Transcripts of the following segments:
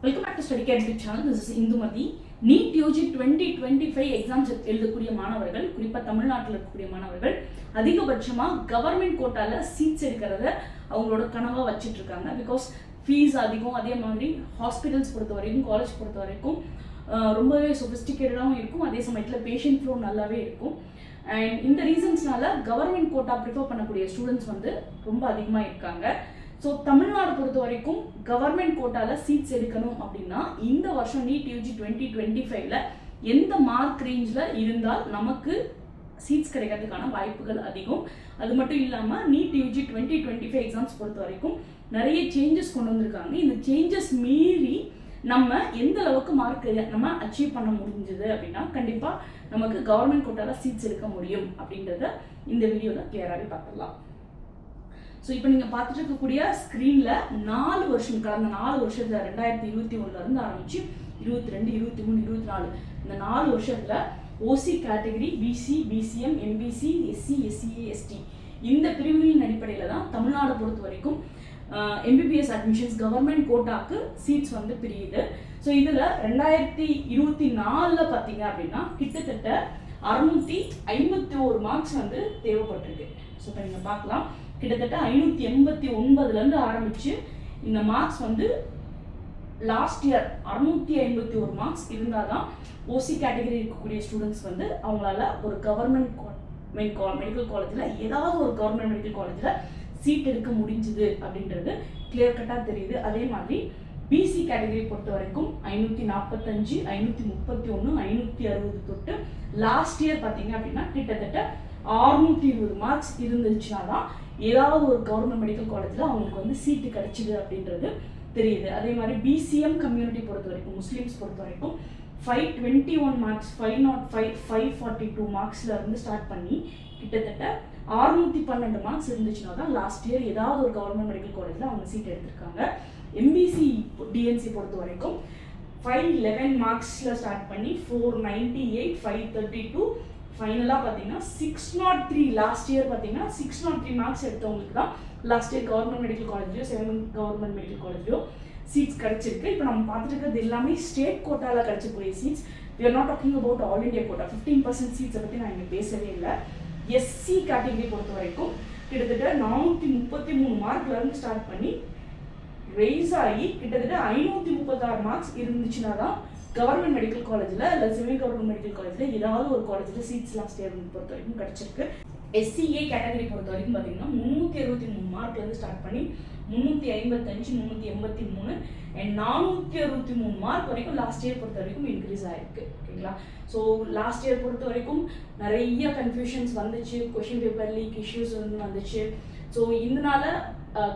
Welcome back to study care YouTube channel. This is Indumathi. NEET UG 2025 exams எழுதக்கூடிய மாணவர்கள், குறிப்பாக தமிழ்நாட்டில் இருக்கக்கூடிய மாணவர்கள் அதிகபட்சமாக கவர்மெண்ட் கோட்டால சீட்ஸ் எடுக்கிறத அவங்களோட கனவாக வச்சுட்டு இருக்காங்க. பிகாஸ் ஃபீஸ் அதிகம், அதே மாதிரி ஹாஸ்பிட்டல்ஸ் பொறுத்த வரைக்கும், காலேஜ் பொறுத்த வரைக்கும் ரொம்பவே சொபிஸ்டிகேட்டடாகவும் இருக்கும், அதே சமயத்தில் பேஷண்ட் ஃப்ளோ நல்லாவே இருக்கும். அண்ட் இந்த ரீசன்ஸ்னால கவர்மெண்ட் கோட்டா ப்ரிஃபர் பண்ணக்கூடிய ஸ்டூடெண்ட்ஸ் வந்து ரொம்ப அதிகமாக இருக்காங்க. ஸோ தமிழ்நாடு பொறுத்த வரைக்கும் கவர்மெண்ட் கோட்டாவில் சீட்ஸ் எடுக்கணும் அப்படின்னா இந்த வருஷம் நீட் யூஜி 2025 எந்த மார்க் ரேஞ்சில் இருந்தால் நமக்கு சீட்ஸ் கிடைக்கிறதுக்கான வாய்ப்புகள் அதிகம். அது மட்டும் இல்லாமல் நீட் யூஜி 2025 எக்ஸாம்ஸ் பொறுத்த வரைக்கும் நிறைய சேஞ்சஸ் கொண்டு வந்திருக்காங்க. இந்த சேஞ்சஸ் மீறி நம்ம எந்த அளவுக்கு மார்க் நம்ம அச்சீவ் பண்ண முடிஞ்சது அப்படின்னா கண்டிப்பாக நமக்கு கவர்மெண்ட் கோட்டாவில் சீட்ஸ் எடுக்க முடியும் அப்படின்றத இந்த வீடியோவில் கிளியராகவே பார்த்துடலாம். ஸோ இப்போ நீங்கள் பார்த்துட்டு இருக்கக்கூடிய ஸ்க்ரீனில் 4 வருஷம், கடந்த 4 வருஷத்தில் 2021 ஆரம்பிச்சு 22, 23, 24 இந்த 4 வருஷத்தில் OC category, BC, BCM, MBC, SC, SCA, ST இந்த பிரிவுகளின் அடிப்படையில் தான் தமிழ்நாடு பொறுத்த வரைக்கும் எம்பிபிஎஸ் அட்மிஷன்ஸ் கவர்மெண்ட் கோட்டாக்கு சீட்ஸ் வந்து பிரியுது. ஸோ இதில் 2024 பார்த்தீங்க அப்படின்னா கிட்டத்தட்ட 651 மார்க்ஸ் வந்து தேவைப்பட்டிருக்கு. ஸோ இப்போ நீங்கள் பார்க்கலாம், கிட்டத்தட்ட 589 ஆரம்பிச்சு இந்த மார்க்ஸ் வந்து லாஸ்ட் இயர் 651 மார்க்ஸ் இருந்தால் தான் ஓசி கேட்டகரி இருக்கக்கூடிய ஸ்டூடெண்ட்ஸ் வந்து அவங்களால ஒரு கவர்மெண்ட் மெடிக்கல் காலேஜில் ஏதாவது ஒரு கவர்மெண்ட் மெடிக்கல் காலேஜில் சீட் எடுக்க முடிஞ்சுது அப்படின்றது கிளியர் கட்டாக தெரியுது. அதே மாதிரி பிசி கேட்டகரி பொறுத்த வரைக்கும் 545, 531, 560 தொட்டு லாஸ்ட் இயர் பார்த்தீங்க அப்படின்னா கிட்டத்தட்ட 620 மார்க்ஸ் இருந்துச்சுன்னா தான் ஏதாவது ஒரு கவர்மெண்ட் மெடிக்கல் காலேஜில் அவங்களுக்கு வந்து சீட்டு கிடைச்சிது அப்படின்றது தெரியுது. அதே மாதிரி பிசிஎம் கம்யூனிட்டி பொறுத்த வரைக்கும், முஸ்லீம்ஸ் பொறுத்த வரைக்கும் 521 மார்க்ஸ், 505, 542 மார்க்ஸில் இருந்து ஸ்டார்ட் பண்ணி கிட்டத்தட்ட 612 மார்க்ஸ் இருந்துச்சுன்னா தான் லாஸ்ட் இயர் ஏதாவது ஒரு கவர்மெண்ட் மெடிக்கல் காலேஜில் அவங்க சீட் எடுத்திருக்காங்க. எம்பிசி டிஎன்சி பொறுத்த வரைக்கும் 511 மார்க்ஸில் ஸ்டார்ட் பண்ணி 498, 532 ஃபைனலாக பார்த்தீங்கன்னா 603 லாஸ்ட் இயர் பார்த்தீங்கன்னா 603 மார்க்ஸ் எடுத்தவங்களுக்கு தான் லாஸ்ட் இயர் கவர்மெண்ட் மெடிக்கல் காலேஜ்லையோ, கவர்மெண்ட் மெடிக்கல் காலேஜ்லையோ சீட்ஸ் கிடைச்சிருக்கு. இப்போ நம்ம பார்த்துட்டு இருக்கிறது எல்லாமே ஸ்டேட் கோட்டாவில் கிடைச்சக்கூடிய seats. We are not talking about all India quota. 15% சீட்ஸை பற்றி நான் இங்கே பேசவே இல்லை. எஸ்சி கேட்டகரி பொறுத்த வரைக்கும் கிட்டத்தட்ட 433 மார்க்லேருந்து ஸ்டார்ட் பண்ணி ரைஸ் ஆகி கிட்டத்தட்ட 536 மார்க்ஸ் இருந்துச்சுன்னா தான் கவர்மெண்ட் மெடிக்கல் காலேஜில் இல்லை செமி கவர்மெண்ட் மெடிக்கல் காலேஜில் ஏதாவது ஒரு காலேஜில் சீட்ஸ் லாஸ்ட் இயர் பொறுத்த வரைக்கும் கிடச்சிருக்கு. எஸ்சிஏ கேட்டகரி பொறுத்த வரைக்கும் பார்த்தீங்கன்னா 363 மார்க்லேருந்து ஸ்டார்ட் பண்ணி 355, 383 அண்ட் 463 மார்க் வரைக்கும் லாஸ்ட் இயர் பொறுத்த வரைக்கும் இன்க்ரீஸ் ஆகிருக்கு. ஓகேங்களா? ஸோ லாஸ்ட் இயர் பொறுத்த வரைக்கும் நிறைய கன்ஃபியூஷன்ஸ் வந்துச்சு, கொஷின் பேப்பர் லீக் இஷ்யூஸ் வந்துச்சு. ஸோ இதனால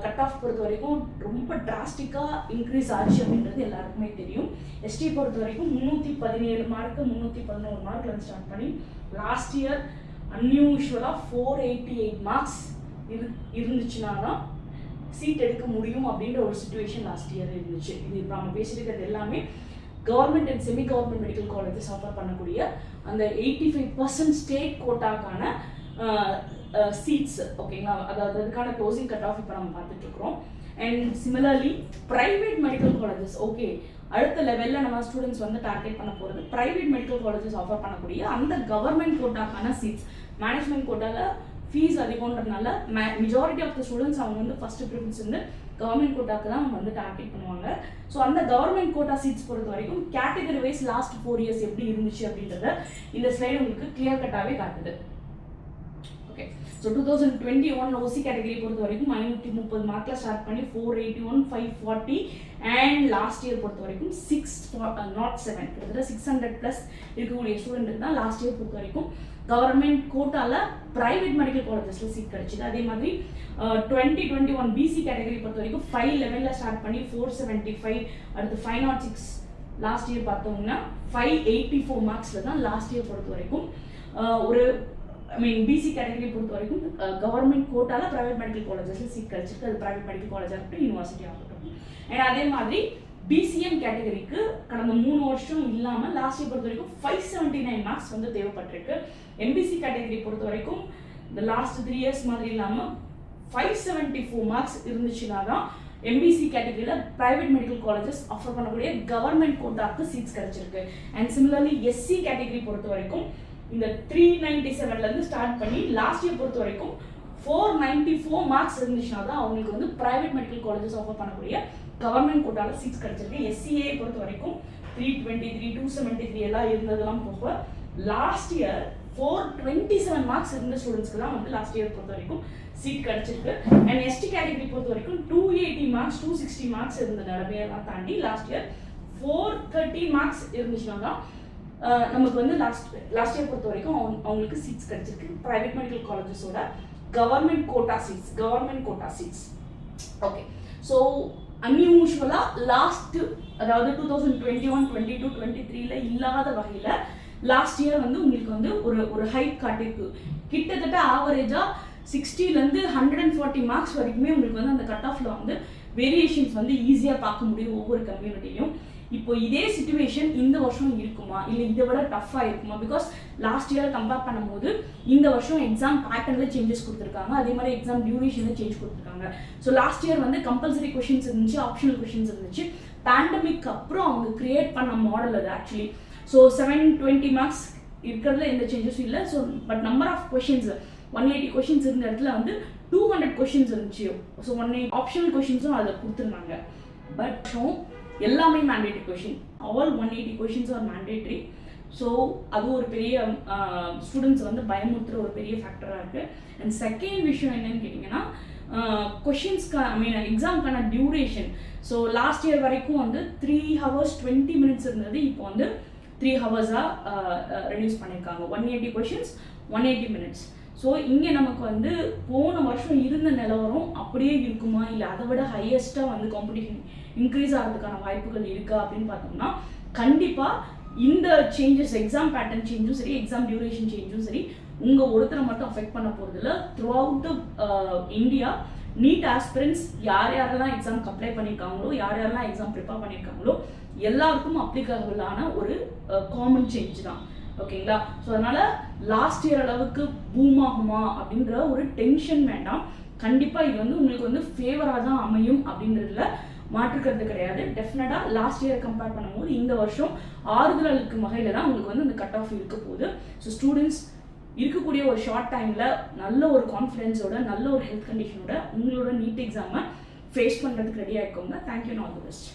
கட் ஆஃப் பொறுத்த வரைக்கும் ரொம்ப டிராஸ்டிக்காக இன்க்ரீஸ் ஆச்சு அப்படின்றது எல்லாருக்குமே தெரியும். எஸ்டி பொறுத்த வரைக்கும் 317 மார்க்கு, 311 மார்க்லேருந்து ஸ்டார்ட் பண்ணி லாஸ்ட் இயர் அன்யூஷுவலாக 488 மார்க்ஸ் இருந்துச்சுன்னா தான் சீட் எடுக்க முடியும் அப்படின்ற ஒரு சுச்சுவேஷன் லாஸ்ட் இயர் இருந்துச்சு. இது இப்போ நம்ம பேசிட்டு இருக்கிறது எல்லாமே government and semi government medical colleges offer பண்ணக்கூடிய அந்த 85% ஸ்டேட் கோட்டாக்கான சீட்ஸ். ஓகேங்களா? அதாவது அதுக்கான க்ளோசிங் கட் ஆஃப் இப்போ நம்ம பார்த்துட்டு இருக்கிறோம். And similarly private medical colleges, okay, அடுத்த லெவலில் நம்ம ஸ்டூடெண்ட்ஸ் வந்து டார்கெட் பண்ண போகிறது ப்ரைவேட் மெடிக்கல் காலேஜஸ் ஆஃபர் பண்ணக்கூடிய அந்த கவர்மெண்ட் கோட்டாக்கான சீட்ஸ். மேனேஜ்மெண்ட் கோட்டாவில் ஃபீஸ் அதிகம்ன்றதுனால மெஜாரிட்டி ஆஃப் த ஸ்டூடெண்ட்ஸ் அவங்க வந்து ஃபர்ஸ்ட் ப்ரிஃபரன்ஸ் வந்து கவர்மெண்ட் கோட்டாக்கு தான் வந்து டார்கெட் பண்ணுவாங்க. ஸோ அந்த கவர்மெண்ட் கோட்டா சீட்ஸ் பொறுத்த வரைக்கும் கேட்டகரி வைஸ் லாஸ்ட் 4 இயர்ஸ் எப்படி இருந்துச்சு அப்படின்றத இந்த ஸ்லைடு உங்களுக்கு கிளியர் கட்டாகவே காட்டுது. ஓகே, ஸோ 2021 ஓசி கேட்டகரி பொறுத்த வரைக்கும் 530 மார்க்கில் ஸ்டார்ட் பண்ணி 481, 540 அண்ட் லாஸ்ட் இயர் பொறுத்த வரைக்கும் 607 கிட்டத்தட்ட 600+ இருக்கக்கூடிய ஸ்டூடெண்ட்டுக்கு தான் லாஸ்ட் இயர் பொறுத்த வரைக்கும் கவர்மெண்ட் கோட்டாவில் ப்ரைவேட் மெடிக்கல் காலேஜஸில் சீட் கிடைச்சிது. அதே மாதிரி 2021 பிசி கேட்டகரி பொறுத்த வரைக்கும் 511 ஸ்டார்ட் பண்ணி 475, அடுத்து 506 லாஸ்ட் இயர் பார்த்தோம்னா 584 மார்க்ஸில் தான் லாஸ்ட் இயர் பொறுத்த வரைக்கும் ஒரு பிசி கேட்டகரி பொறுத்த வரைக்கும் கவர்மெண்ட் கோட்டாவில் ப்ரைவேட் மெடிக்கல் காலேஜஸில் சீட் கிடைச்சிருக்கு. அது ப்ரைவேட் மெடிக்கல் காலேஜாக இருக்கட்டும், யூனிவர்சிட்டி ஆகட்டும். அண்ட் அதே மாதிரி பிசிஎம் கேட்டகரிக்கு கடந்த 3 வருஷம் இல்லாமல் லாஸ்ட் இயர் பொறுத்த வரைக்கும் 579 மார்க்ஸ் வந்து தேவைப்பட்டிருக்கு. எம்பிசி கேட்டகரி பொறுத்த வரைக்கும் இந்த லாஸ்ட் 3 இயர்ஸ் மாதிரி இல்லாமல் 574 மார்க்ஸ் இருந்துச்சுன்னா தான் எம்பிசி கேட்டகரியில் பிரைவேட் மெடிக்கல் காலேஜஸ் ஆஃபர் பண்ணக்கூடிய கவர்மெண்ட் கோட்டாக்கு சீட்ஸ் கிடைச்சிருக்கு. அண்ட் சிமிலர்லி எஸ்சி கேட்டகரி பொறுத்த வரைக்கும் இந்த 397 ஸ்டார்ட் பண்ணி லாஸ்ட் இயர் பொறுத்த வரைக்கும் 494 மார்க்ஸ் இருந்துச்சுன்னா தான் அவங்களுக்கு வந்து பிரைவேட் மெடிக்கல் காலேஜஸ் ஆஃபர் பண்ணக்கூடிய கவர்மெண்ட் கோட்டால சீட்ஸ் கிடைச்சிருக்கு. எஸ்சிஏ பொறுத்த வரைக்கும் 323 273 எல்லாம் இருந்ததெல்லாம் போக லாஸ்ட் இயர் 427 மார்க்ஸ் இருந்த ஸ்டூடெண்ட்ஸ்க்கு தான் வந்து லாஸ்ட் இயர் பொறுத்த வரைக்கும் சீட் கிடைச்சிருக்கு. அண்ட் எஸ்டி கேட்டகரி பொறுத்த வரைக்கும் 280 மார்க்ஸ் 260 மார்க்ஸ் இருந்த நிலைமையெல்லாம் தாண்டி லாஸ்ட் இயர் 430 மார்க்ஸ் இருந்துச்சுன்னா தான் நமக்கு வந்து லாஸ்ட் இயர் பொறுத்த வரைக்கும் அவங்களுக்கு சீட்ஸ் கிடைச்சிருக்கு. பிரைவேட் மெடிக்கல் காலேஜஸோட government quota seats. Okay, so அன்யூஷுவலா லாஸ்ட் அதாவது 2021 22 23ல இல்லாத வகையில லாஸ்ட் இயர் வந்து உங்களுக்கு வந்து ஒரு ஹைட் காட்டிருக்கு. கிட்டத்தட்ட ஆவரேஜா 60லேருந்து 140 மார்க்ஸ் வரைக்குமே உங்களுக்கு வந்து அந்த கட் ஆஃப்ல வந்து வேரியேஷன்ஸ் வந்து ஈஸியாக பார்க்க முடியும் ஒவ்வொரு கம்யூனிட்டிலையும். இப்போ இதே சிச்சுவேஷன் இந்த வருஷம் இருக்குமா, இல்லை இதை விட டஃப்பாக இருக்குமா? பிகாஸ் லாஸ்ட் இயர் கம்பேர் பண்ணும்போது இந்த வருஷம் எக்ஸாம் பேட்டர்னில் சேஞ்சஸ் கொடுத்துருக்காங்க, அதே மாதிரி எக்ஸாம் டியூரேஷனில் சேஞ்ச் கொடுத்துருக்காங்க. ஸோ லாஸ்ட் இயர் வந்து கம்பல்சரி கொஷின்ஸ் இருந்துச்சு, ஆப்ஷனல் கொஷின்ஸ் இருந்துச்சு. பேண்டமிக் அப்புறம் அவங்க கிரியேட் பண்ண மாடல் அது ஆக்சுவலி. ஸோ 720 மார்க்ஸ் இருக்கிறதுல எந்த சேஞ்சஸும் இல்லை. So but number of questions 180 questions இருந்த இடத்துல வந்து 200 கொஷின்ஸ் இருந்துச்சு. ஸோ 180 ஆப்ஷனல் கொஷின்ஸும் அதில் கொடுத்துருந்தாங்க. பட் எல்லாமே mandatory question, all 180 questions are mandatory. So அது ஒரு பெரிய ஸ்டூடெண்ட்ஸ் வந்து பயமுறுத்துற ஒரு பெரிய ஃபேக்டராக இருக்குது. அண்ட் செகண்ட் விஷயம் என்னன்னு கேட்டிங்கன்னா கொஷின்ஸ்க்கு எக்ஸாமுக்கான டியூரேஷன். ஸோ லாஸ்ட் இயர் வரைக்கும் வந்து 3 hours 20 minutes இருந்தது, இப்போ வந்து 3 ஹவர்ஸாக ரெடியூஸ் பண்ணியிருக்காங்க. 180 கொஷின்ஸ் 180 minutes. ஸோ இங்கே நமக்கு வந்து போன வருஷம் இருந்த நிலவரம் அப்படியே இருக்குமா, இல்லை அதை விட ஹையஸ்ட்டாக வந்து காம்படிஷன் இன்க்ரீஸ் ஆகிறதுக்கான வாய்ப்புகள் இருக்கா அப்படின்னு பார்த்தோம்னா கண்டிப்பாக இந்த சேஞ்சஸ், எக்ஸாம் பேட்டர்ன் சேஞ்சும் சரி, எக்ஸாம் டியூரேஷன் சேஞ்சும் சரி, உங்கள் ஒருத்தரை மட்டும் அஃபெக்ட் பண்ண போகிறதில்ல. Throughout the India NEET aspirants யாரெல்லாம் எக்ஸாமுக்கு அப்ளை பண்ணியிருக்காங்களோ, யாரெல்லாம் எக்ஸாம் ப்ரிப்பேர் பண்ணியிருக்காங்களோ எல்லாருக்கும் அப்ளிகபிளான ஒரு காமன் சேஞ்ச் தான். ஓகேங்களா? ஸோ அதனால லாஸ்ட் இயர் அளவுக்கு பூம் ஆகுமா அப்படின்ற ஒரு டென்ஷன் வேண்டாம். கண்டிப்பாக இது வந்து உங்களுக்கு வந்து ஃபேவராக தான் அமையும் அப்படின்றதுல மாற்றுக்கிறது கிடையாது. டெஃபினட்டாக லாஸ்ட் இயரை கம்பேர் பண்ணும்போது இந்த வருஷம் ஆறுதல் அளிக்கும் வகையில் தான் உங்களுக்கு வந்து அந்த கட் ஆஃப் இருக்க போகுது. ஸோ ஸ்டூடெண்ட்ஸ் இருக்கக்கூடிய ஒரு ஷார்ட் டைமில் நல்ல ஒரு கான்ஃபிடென்ஸோட, நல்ல ஒரு ஹெல்த் கண்டிஷனோட உங்களோட நீட் எக்ஸாமை ஃபேஸ் பண்ணுறதுக்கு ரெடியாக இருக்கோங்க. Thank you, all the best.